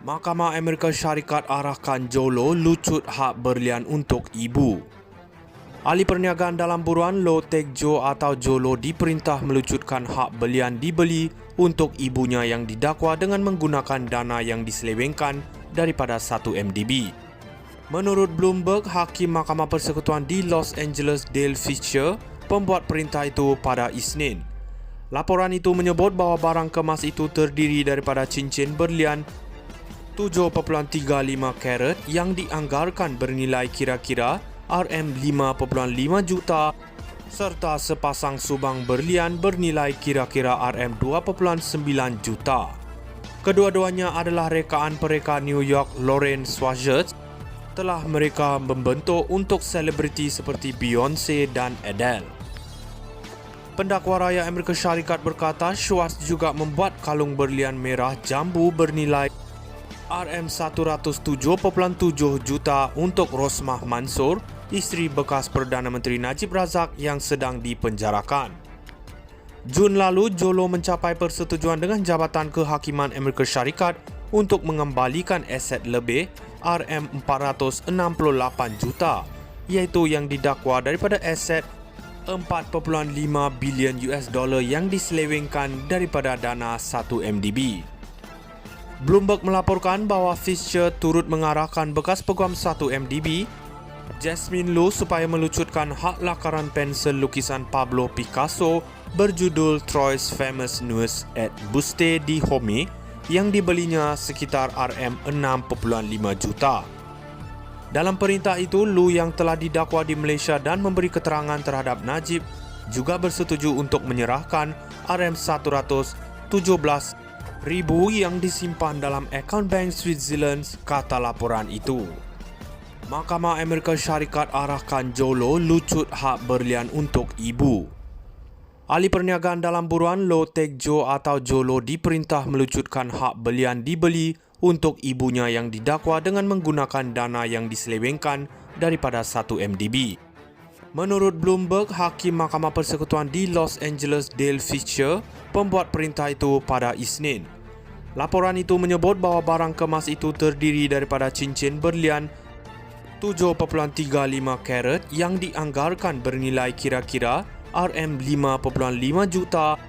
Mahkamah Amerika Syarikat arahkan Jolo lucut hak berlian untuk ibu. Ahli perniagaan dalam buruan Lo Tek Jo atau Jolo diperintah melucutkan hak berlian dibeli untuk ibunya yang didakwa dengan menggunakan dana yang diselewengkan daripada 1 MDB. Menurut Bloomberg, Hakim Mahkamah Persekutuan di Los Angeles Dale Fisher pembuat perintah itu pada Isnin. Laporan itu menyebut bahawa barang kemas itu terdiri daripada cincin berlian 7.35 karat yang dianggarkan bernilai kira-kira RM5.5 juta serta sepasang subang berlian bernilai kira-kira RM2.9 juta. Kedua-duanya adalah rekaan pereka New York Lauren Schwartz. Telah mereka membentuk untuk selebriti seperti Beyonce dan Adele. Pendakwa Raya Amerika Syarikat berkata Schwartz juga membuat kalung berlian merah jambu bernilai RM107.7 juta untuk Rosmah Mansor, isteri bekas Perdana Menteri Najib Razak yang sedang dipenjarakan. Jun lalu, Jolo mencapai persetujuan dengan Jabatan Kehakiman Amerika Syarikat untuk mengembalikan aset lebih RM468 juta, iaitu yang didakwa daripada aset 4.5 bilion US dollar yang diselewengkan daripada dana 1 MDB. Bloomberg melaporkan bahawa Fisher turut mengarahkan bekas peguam 1 MDB, Jasmine Lu, supaya melucutkan hak lakaran pensel lukisan Pablo Picasso berjudul Troy's Famous Nuits at Buste di Home yang dibelinya sekitar RM6.5 juta. Dalam perintah itu, Lu yang telah didakwa di Malaysia dan memberi keterangan terhadap Najib juga bersetuju untuk menyerahkan RM117,000 yang disimpan dalam akaun bank Switzerland, kata laporan itu. Mahkamah Amerika Syarikat arahkan Jolo lucut hak berlian untuk ibu. Ahli perniagaan dalam buruan Lo Tek Jo atau Jolo diperintah melucutkan hak berlian dibeli untuk ibunya yang didakwa dengan menggunakan dana yang diselewengkan daripada 1 MDB. Menurut Bloomberg, Hakim Mahkamah Persekutuan di Los Angeles Dale Fisher pembuat perintah itu pada Isnin. Laporan itu menyebut bahawa barang kemas itu terdiri daripada cincin berlian 7.35 karat yang dianggarkan bernilai kira-kira RM5.5 juta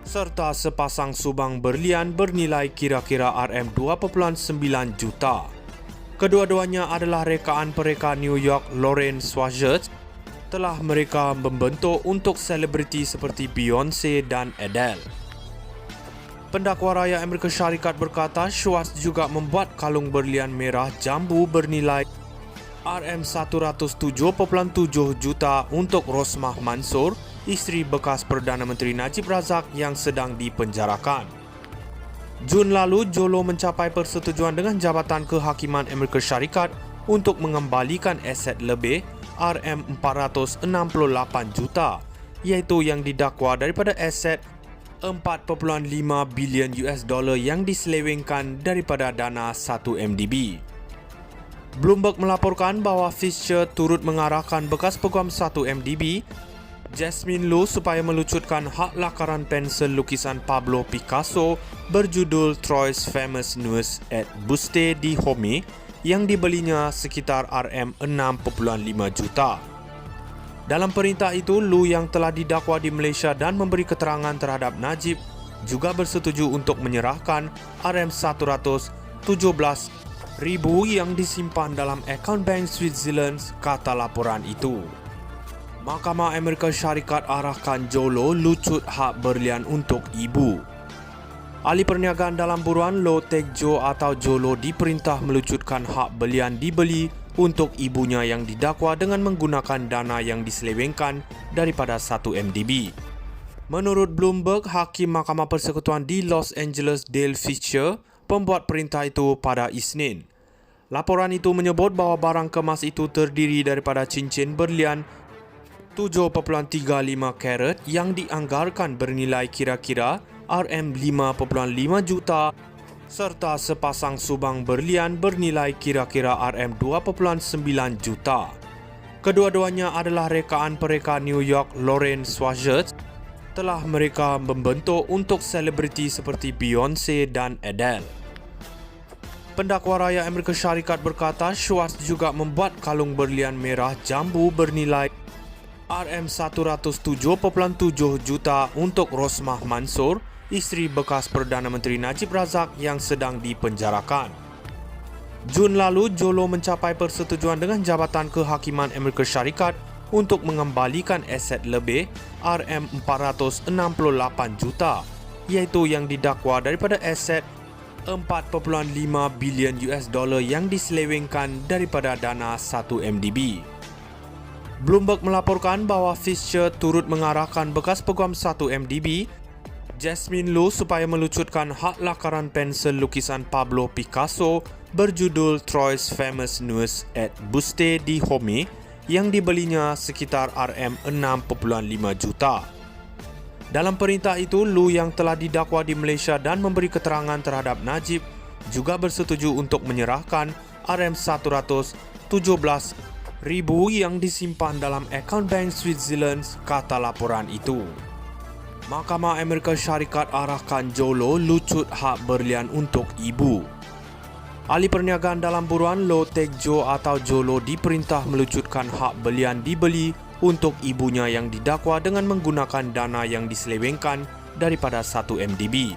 serta sepasang subang berlian bernilai kira-kira RM2.9 juta. Kedua-duanya adalah rekaan pereka New York Lauren Schwartz. Telah mereka membentuk untuk selebriti seperti Beyonce dan Adele. Pendakwa Raya Amerika Syarikat berkata Schwartz juga membuat kalung berlian merah jambu bernilai RM107.7 juta untuk Rosmah Mansor, isteri bekas Perdana Menteri Najib Razak yang sedang dipenjarakan. Jun lalu, Jolo mencapai persetujuan dengan Jabatan Kehakiman Amerika Syarikat untuk mengembalikan aset lebih RM468 juta, iaitu yang didakwa daripada aset 4.5 bilion US dollar yang diselewengkan daripada dana 1 MDB. Bloomberg melaporkan bahawa Fisher turut mengarahkan bekas peguam 1 MDB, Jasmine Lu, supaya melucutkan hak lakaran pensel lukisan Pablo Picasso berjudul Troy's Famous Nuits at Buste di Home yang dibelinya sekitar RM6.5 juta. Dalam perintah itu, Lu yang telah didakwa di Malaysia dan memberi keterangan terhadap Najib juga bersetuju untuk menyerahkan RM117,000 yang disimpan dalam akaun bank Switzerland, kata laporan itu. Mahkamah Amerika Syarikat arahkan Jolo lucut hak berlian untuk ibu. Ahli perniagaan dalam buruan Lo Tek Jo atau Jolo diperintah melucutkan hak berlian dibeli untuk ibunya yang didakwa dengan menggunakan dana yang diselewengkan daripada 1 MDB. Menurut Bloomberg, Hakim Mahkamah Persekutuan di Los Angeles Dale Fisher pembuat perintah itu pada Isnin. Laporan itu menyebut bahawa barang kemas itu terdiri daripada cincin berlian 7.35 karat yang dianggarkan bernilai kira-kira RM5.5 juta serta sepasang subang berlian bernilai kira-kira RM2.9 juta. Kedua-duanya adalah rekaan pereka New York Lauren Schwartz. Telah mereka membentuk untuk selebriti seperti Beyonce dan Adele. Pendakwa raya Amerika Syarikat berkata Schwartz juga membuat kalung berlian merah jambu bernilai RM107.7 juta untuk Rosmah Mansor, isteri bekas Perdana Menteri Najib Razak yang sedang dipenjarakan. Jun lalu, Jolo mencapai persetujuan dengan Jabatan Kehakiman Amerika Syarikat untuk mengembalikan aset lebih RM468 juta, iaitu yang didakwa daripada aset 4.5 bilion US dollar yang diselewengkan daripada dana 1 MDB. Bloomberg melaporkan bahawa Fisher turut mengarahkan bekas peguam 1 MDB, Jasmine Lu, supaya melucutkan hak lakaran pensel lukisan Pablo Picasso berjudul Troyes Famous Nuits at Buste di Home yang dibelinya sekitar RM6.5 juta. Dalam perintah itu, Lu yang telah didakwa di Malaysia dan memberi keterangan terhadap Najib juga bersetuju untuk menyerahkan RM117,000 yang disimpan dalam akaun Bank Switzerland, kata laporan itu. Mahkamah Amerika Syarikat arahkan Jolo lucut hak berlian untuk ibu. Ahli perniagaan dalam buruan Loh Teck Jo atau Jolo diperintah melucutkan hak berlian dibeli untuk ibunya yang didakwa dengan menggunakan dana yang diselewengkan daripada 1 MDB.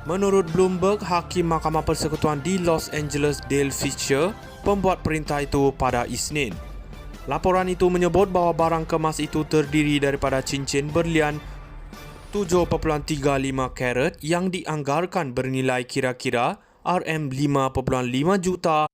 Menurut Bloomberg, Hakim Mahkamah Persekutuan di Los Angeles Dale Fisher membuat perintah itu pada Isnin. Laporan itu menyebut bahawa barang kemas itu terdiri daripada cincin berlian 7.35 karat yang dianggarkan bernilai kira-kira RM5.5 juta